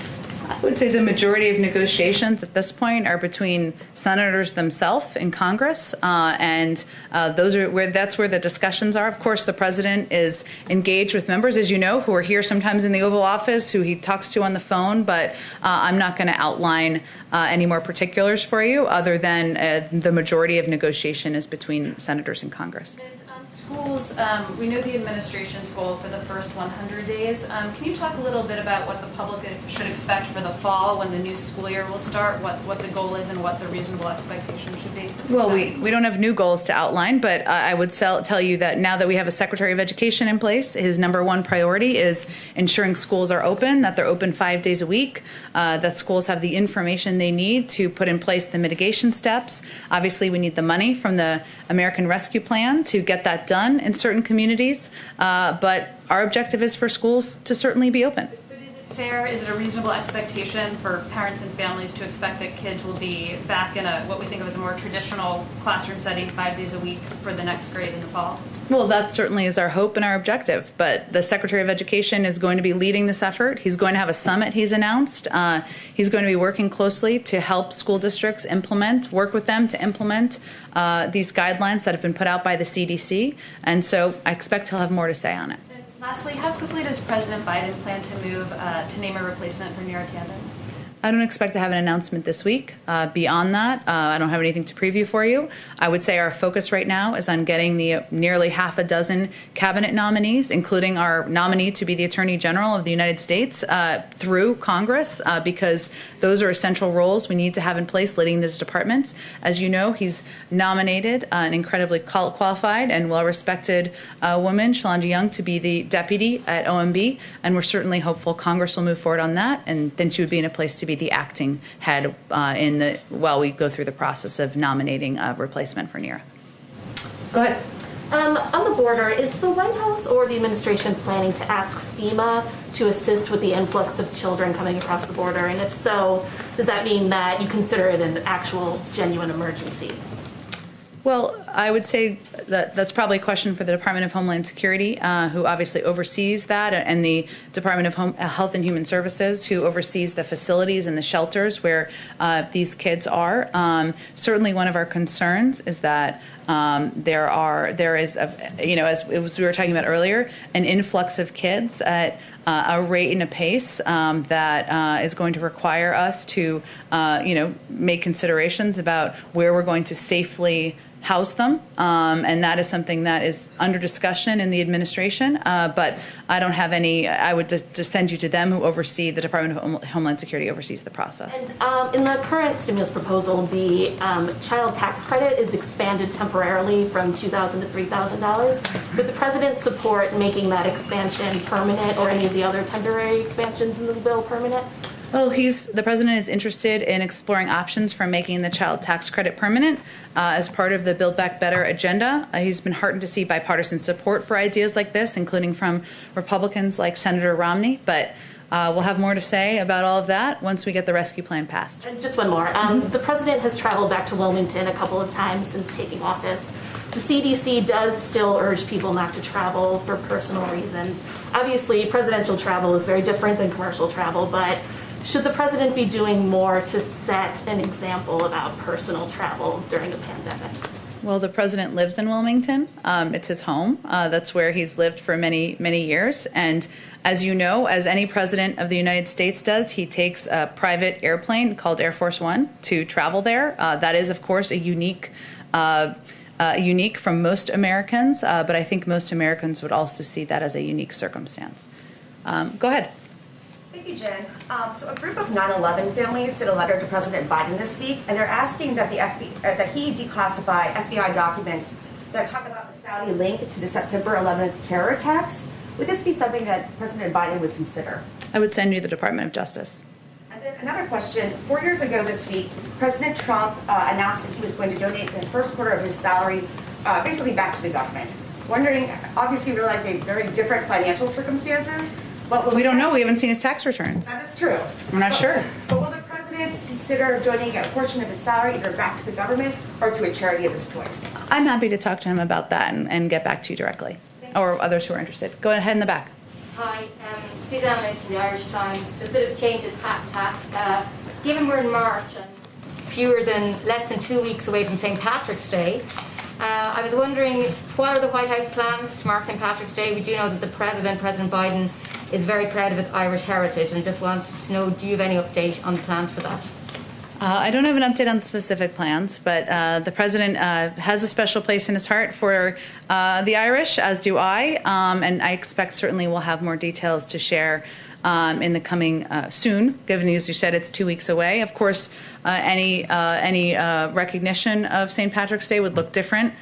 I would say the majority of negotiations at this point are between senators themselves in Congress, and that's where the discussions are. Of course, the president is engaged with members, as you know, who are here sometimes in the Oval Office, who he talks to on the phone. But I'm not going to outline any more particulars for you, other than the majority of negotiation is between senators in Congress. Schools, we know the administration's goal for the first 100 days. Can you talk a little bit about what the public should expect for the fall when the new school year will start, what the goal is and what the reasonable expectation should be? Well, we don't have new goals to outline, but I would tell you that now that we have a Secretary of Education in place, his number one priority is ensuring schools are open, that they're open 5 days a week, that schools have the information they need to put in place the mitigation steps. Obviously, we need the money from the American Rescue Plan to get that done in certain communities, but our objective is for schools to certainly be open. But is it fair, is it a reasonable expectation for parents and families to expect that kids will be back in what we think of as a more traditional classroom setting 5 days a week for the next grade in the fall? Well, that certainly is our hope and our objective, but the Secretary of Education is going to be leading this effort. He's going to have a summit he's announced. He's going to be working closely to help school districts work with them to implement these guidelines that have been put out by the CDC, and so I expect he'll have more to say on it. And lastly, how quickly does President Biden plan to move to name a replacement for Neera Tanden? I don't expect to have an announcement this week. Beyond that, I don't have anything to preview for you. I would say our focus right now is on getting the nearly half a dozen cabinet nominees, including our nominee to be the Attorney General of the United States, through Congress, because those are essential roles we need to have in place leading these departments. As you know, he's nominated an incredibly qualified and well-respected woman, Shalanda Young, to be the deputy at OMB, and we're certainly hopeful Congress will move forward on that, and then she would be in a place to be the acting head while we go through the process of nominating a replacement for Neera. Go ahead. On the border, is the White House or the administration planning to ask FEMA to assist with the influx of children coming across the border? And if so, does that mean that you consider it an actual genuine emergency? Well, I would say that that's probably a question for the Department of Homeland Security, who obviously oversees that, and the Department of Health and Human Services, who oversees the facilities and the shelters where these kids are. Certainly, one of our concerns is that there is, as we were talking about earlier, an influx of kids at a rate and a pace that is going to require us to, make considerations about where we're going to safely house them, and that is something that is under discussion in the administration, but I don't have any. I would just send you to them, who oversee the Department of Homeland Security, oversees the process. And in the current stimulus proposal, the child tax credit is expanded temporarily from $2,000 to $3,000. Would the president support making that expansion permanent, or any of the other temporary expansions in the bill permanent? Well, the president is interested in exploring options for making the child tax credit permanent as part of the Build Back Better agenda. He's been heartened to see bipartisan support for ideas like this, including from Republicans like Senator Romney. But we'll have more to say about all of that once we get the rescue plan passed. And just one more. The president has traveled back to Wilmington a couple of times since taking office. The CDC does still urge people not to travel for personal reasons. Obviously, presidential travel is very different than commercial travel, but should the president be doing more to set an example about personal travel during the pandemic? Well, the president lives in Wilmington. It's his home. That's where he's lived for many, many years. And as you know, as any president of the United States does, he takes a private airplane called Air Force One to travel there. That is, of course, a unique from most Americans, but I think most Americans would also see that as a unique circumstance. Go ahead. Thank you, Jen. So a group of 9/11 families sent a letter to President Biden this week, and they're asking that he declassify FBI documents that talk about the Saudi link to the September 11th terror attacks. Would this be something that President Biden would consider? I would send you the Department of Justice. And then another question. 4 years ago this week, President Trump announced that he was going to donate the first quarter of his salary basically back to the government. Wondering, obviously realizing very different financial circumstances, but we don't know. We haven't seen his tax returns. That is true. We're not sure. But will the president consider donating a portion of his salary either back to the government or to a charity of his choice? I'm happy to talk to him about that and get back to you directly, or others who are interested. Go ahead in the back. Hi, Suzanne Lynch from the Irish Times. Just a bit of a change of tack. Given we're in March and less than 2 weeks away from St. Patrick's Day, I was wondering, what are the White House plans to mark St. Patrick's Day? We do know that the President Biden, is very proud of his Irish heritage, and just wanted to know, do you have any update on the plans for that? I don't have an update on the specific plans, but the President has a special place in his heart for the Irish, as do I, and I expect certainly we'll have more details to share in the coming soon, given, as you said, it's 2 weeks away. Of course, any recognition of St. Patrick's Day would look different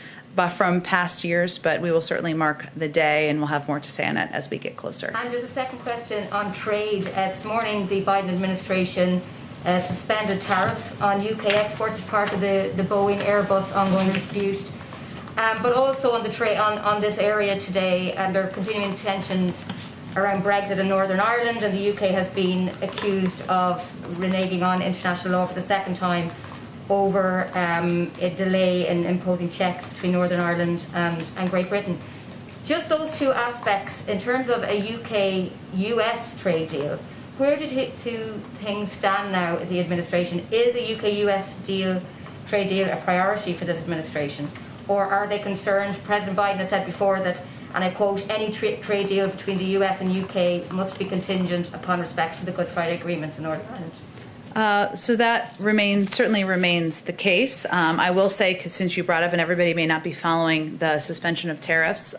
from past years, but we will certainly mark the day, and we'll have more to say on it as we get closer. And just a second question on trade. This morning, the Biden administration suspended tariffs on UK exports as part of the Boeing Airbus ongoing dispute. But also on the on this area today, there are continuing tensions around Brexit in Northern Ireland, and the UK has been accused of reneging on international law for the second time over a delay in imposing checks between Northern Ireland and Great Britain. Just those two aspects, in terms of a UK-US trade deal, where do things stand now at the administration? Is a UK-US trade deal a priority for this administration? Or are they concerned? President Biden has said before that, and I quote, any trade deal between the US and UK must be contingent upon respect for the Good Friday Agreement in Northern Ireland. So that certainly remains the case. I will say, 'cause since you brought up, and everybody may not be following the suspension of tariffs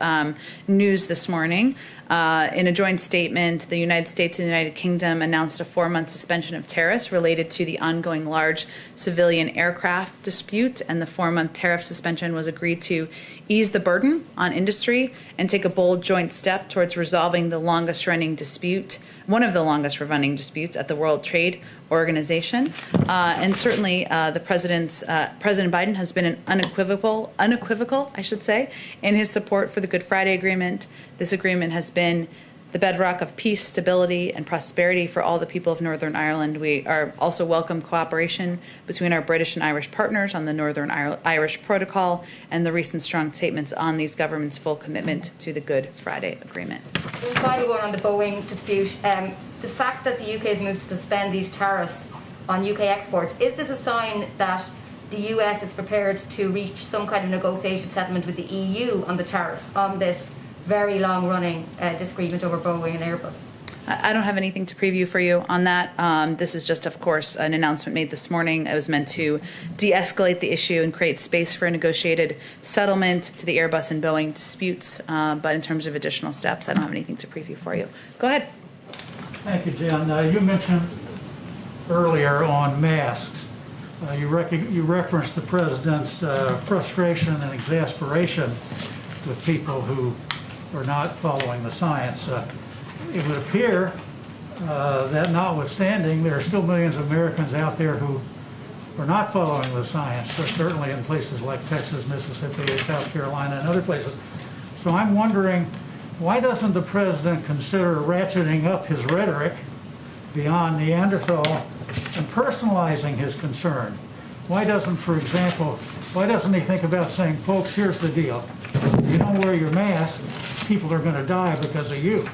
news this morning, in a joint statement, the United States and the United Kingdom announced a 4-month suspension of tariffs related to the ongoing large civilian aircraft dispute, and the 4-month tariff suspension was agreed to ease the burden on industry and take a bold joint step towards resolving the longest-running dispute, one of the longest-running disputes at the World Trade Organization. And certainly President Biden has been unequivocal, I should say, in his support for the Good Friday Agreement. This agreement has been the bedrock of peace, stability, and prosperity for all the people of Northern Ireland. We are also welcome cooperation between our British and Irish partners on the Northern Irish Protocol and the recent strong statements on these governments' full commitment to the Good Friday Agreement. The final one on the Boeing dispute. The fact that the UK has moved to suspend these tariffs on UK exports, is this a sign that the US is prepared to reach some kind of negotiated settlement with the EU on the tariffs on this very long-running disagreement over Boeing and Airbus? I don't have anything to preview for you on that. This is just, of course, an announcement made this morning. It was meant to de-escalate the issue and create space for a negotiated settlement to the Airbus and Boeing disputes. But in terms of additional steps, I don't have anything to preview for you. Go ahead. Thank you, Jen. You mentioned earlier on masks. You referenced the president's frustration and exasperation with people who are not following the science. It would appear that notwithstanding, there are still millions of Americans out there who are not following the science, certainly in places like Texas, Mississippi, South Carolina, and other places. So I'm wondering, why doesn't the president consider ratcheting up his rhetoric beyond Neanderthal and personalizing his concern? Why doesn't he think about saying, folks, here's the deal. If you don't wear your mask, people are going to die because of you.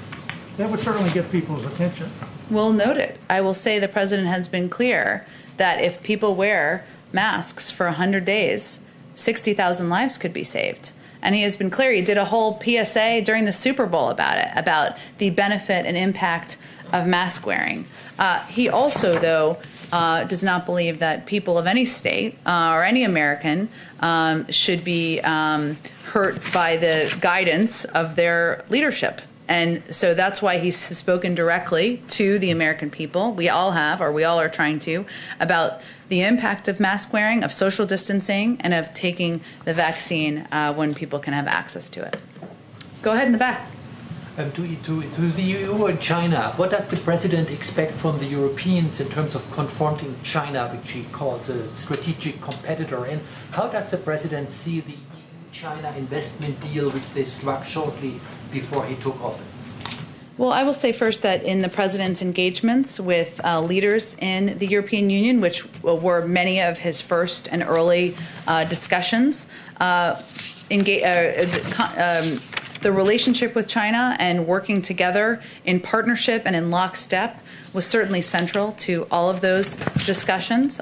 That would certainly get people's attention. Well noted. I will say the president has been clear that if people wear masks for 100 days, 60,000 lives could be saved. And he has been clear. He did a whole PSA during the Super Bowl about it, about the benefit and impact of mask wearing. He also, though, does not believe that people of any state or any American should be hurt by the guidance of their leadership. And so that's why he's spoken directly to the American people. We all have, or we all are trying to, about the impact of mask wearing, of social distancing, and of taking the vaccine when people can have access to it. Go ahead in the back. To the EU and China, what does the president expect from the Europeans in terms of confronting China, which he calls a strategic competitor? And how does the president see the EU-China investment deal which they struck shortly before he took office? Well, I will say first that in the president's engagements with leaders in the European Union, which were many of his first and early discussions, the relationship with China and working together in partnership and in lockstep was certainly central to all of those discussions.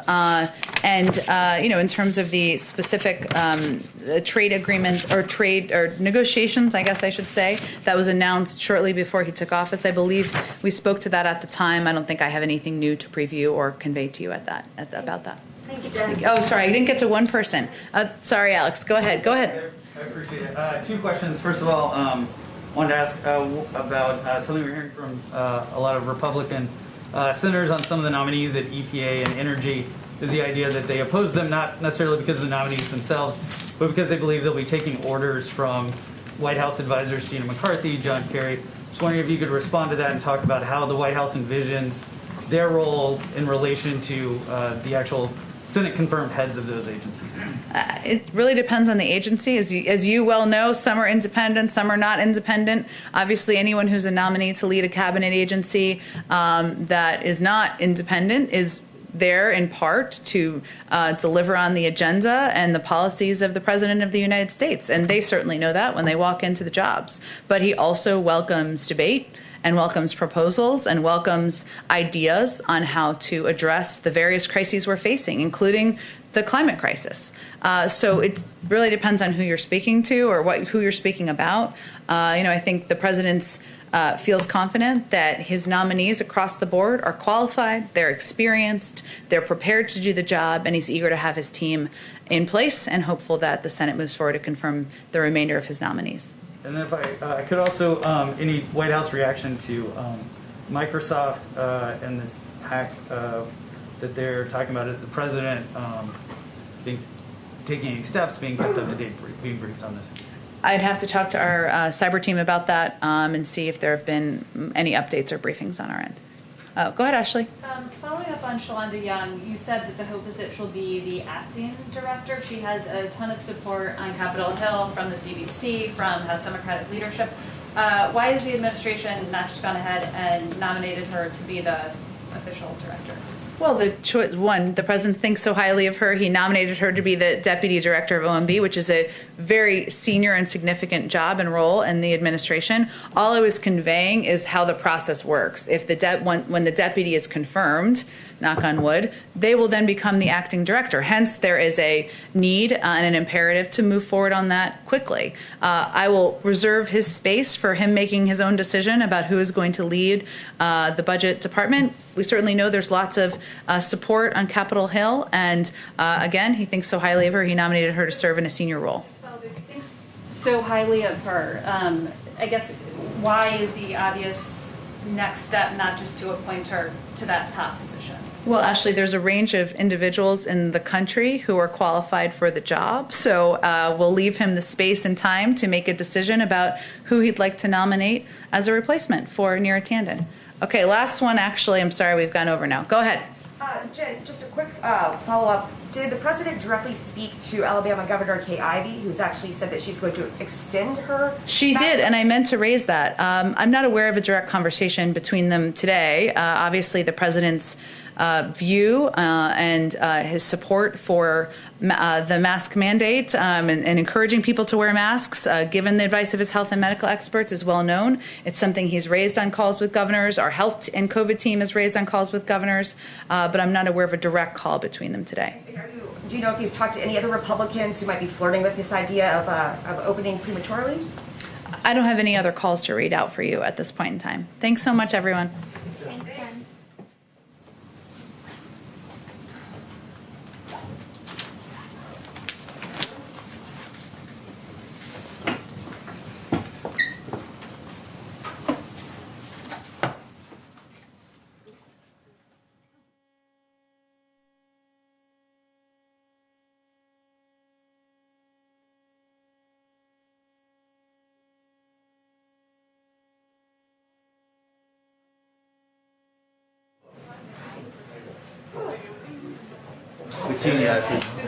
In terms of the specific trade agreement or negotiations, I guess I should say, that was announced shortly before he took office. I believe we spoke to that at the time. I don't think I have anything new to preview or convey to you about that. Thank you, Jen. Oh, sorry, I didn't get to one person. Sorry, Alex. Go ahead. I appreciate it. Two questions. First of all, wanted to ask about something we're hearing from a lot of Republican senators on some of the nominees at EPA and energy, is the idea that they oppose them not necessarily because of the nominees themselves, but because they believe they'll be taking orders from White House advisors Gina McCarthy, John Kerry. Just wondering if you could respond to that and talk about how the White House envisions their role in relation to the actual Senate-confirmed heads of those agencies. It really depends on the agency. As you well know, some are independent, some are not independent. Obviously, anyone who's a nominee to lead a cabinet agency that is not independent is there in part to deliver on the agenda and the policies of the President of the United States. And they certainly know that when they walk into the jobs. But he also welcomes debate and welcomes proposals and welcomes ideas on how to address the various crises we're facing, including the climate crisis. So it really depends on who you're speaking to or who you're speaking about. I think the president feels confident that his nominees across the board are qualified, they're experienced, they're prepared to do the job, and he's eager to have his team in place and hopeful that the Senate moves forward to confirm the remainder of his nominees. And then if I could also, any White House reaction to Microsoft and this hack that they're talking about, is the president taking any steps, being kept up to date, being briefed on this? I'd have to talk to our cyber team about that and see if there have been any updates or briefings on our end. Go ahead, Ashley. Following up on Shalonda Young, you said that the hope is that she'll be the acting director. She has a ton of support on Capitol Hill from the CDC, from House Democratic leadership. Why has the administration not just gone ahead and nominated her to be the official director? Well, the president thinks so highly of her. He nominated her to be the deputy director of OMB, which is a very senior and significant job and role in the administration. All I was conveying is how the process works. If when the deputy is confirmed, knock on wood, they will then become the acting director. Hence, there is a need and an imperative to move forward on that quickly. I will reserve his space for him making his own decision about who is going to lead the budget department. We certainly know there's lots of support on Capitol Hill, and again, he thinks so highly of her, he nominated her to serve in a senior role. Well, he thinks so highly of her. I guess, why is the obvious next step not just to appoint her to that top position? Well, Ashley, there's a range of individuals in the country who are qualified for the job, so we'll leave him the space and time to make a decision about who he'd like to nominate as a replacement for Neera Tanden. Okay, last one, actually. I'm sorry, we've gone over now. Go ahead. Jen, just a quick follow-up. Did the president directly speak to Alabama Governor Kay Ivey, who's actually said that she's going to extend her? She did, and I meant to raise that. I'm not aware of a direct conversation between them today. Obviously, the president's view and his support for the mask mandate and encouraging people to wear masks, given the advice of his health and medical experts, is well known. It's something he's raised on calls with governors. Our health and COVID team has raised on calls with governors, but I'm not aware of a direct call between them today. Do you know if he's talked to any other Republicans who might be flirting with this idea of opening prematurely? I don't have any other calls to read out for you at this point in time. Thanks so much, everyone. Good seeing you, Ashley.